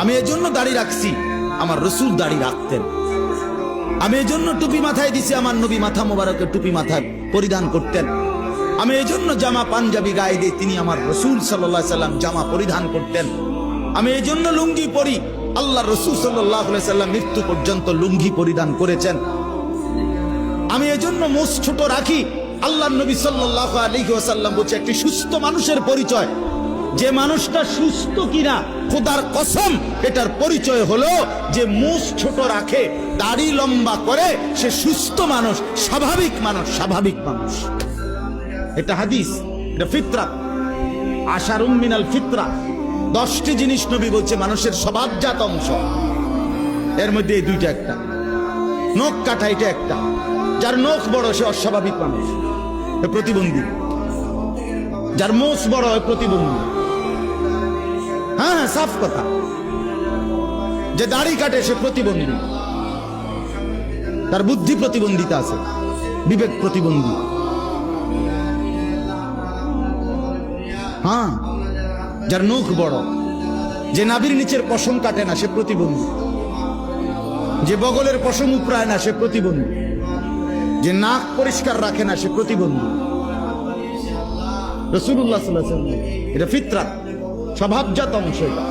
আমি এজন্য দাড়ি রাখছি, আমার রসুল দাড়ি রাখতেন। আমি এজন্য টুপি মাথায় দিছি, আমার নবী মাথা মোবারকের টুপি মাথায় পরিধান করতেন। আমি এজন্য জামা পাঞ্জাবি গায়ে দিই, তিনি আমার রসুল সাল্লাল্লাহু আলাইহি সাল্লাম জামা পরিধান করতেন। আমি এজন্য লুঙ্গি পরি, আল্লাহ রসুল সাল্লাল্লাহু আলাইহি সাল্লাম মৃত্যু পর্যন্ত লুঙ্গি পরিধান করেছেন। আমি এজন্য মুখ ছোট রাখি, আল্লাহ নবী সাল্লাল্লাহু আলাইহি ওয়াসাল্লাম বলছে একটি সুস্থ মানুষের পরিচয়, যে মানুষটা সুস্থ কিনা খোদার কসম এটার পরিচয় হলো যে মুখ ছোট রাখে, দাড়ি লম্বা করে, সে সুস্থ মানুষ, স্বাভাবিক মানুষ, স্বাভাবিক মানুষ। এটা হাদিস, এটা ফিতরাত, আশারুম মিনাল ফিতরা। 10টি জিনিস নবী বলছে মানুষের স্বভাবজাত অংশ, এর মধ্যে এই দুইটা একটা। নখ কাটা এটা একটা, যার নখ বড় সে অস্বাভাবিক মানুষ, প্রতিবন্ধী। যার মোষ বড় হয় প্রতিবন্ধী। হ্যাঁ হ্যাঁ, সাফ কথা। যে দাড়ি কাটে সে প্রতিবন্ধী, তার বুদ্ধি প্রতিবন্ধিতা আছে, বিবেক প্রতিবন্ধী। হ্যাঁ, যার নখ বড়, যে নাভির নিচের পশম কাটে না সে প্রতিবন্ধী, যে বগলের পশম উপড়ায় না সে প্রতিবন্ধী, যে নাক পরিষ্কার রাখে না সে প্রতিবন্ধী। রাসূলুল্লাহ সাল্লাল্লাহু আলাইহি ওয়াসাল্লাম, এটা ফিতরাত, স্বভাবজাত অংশ এটা।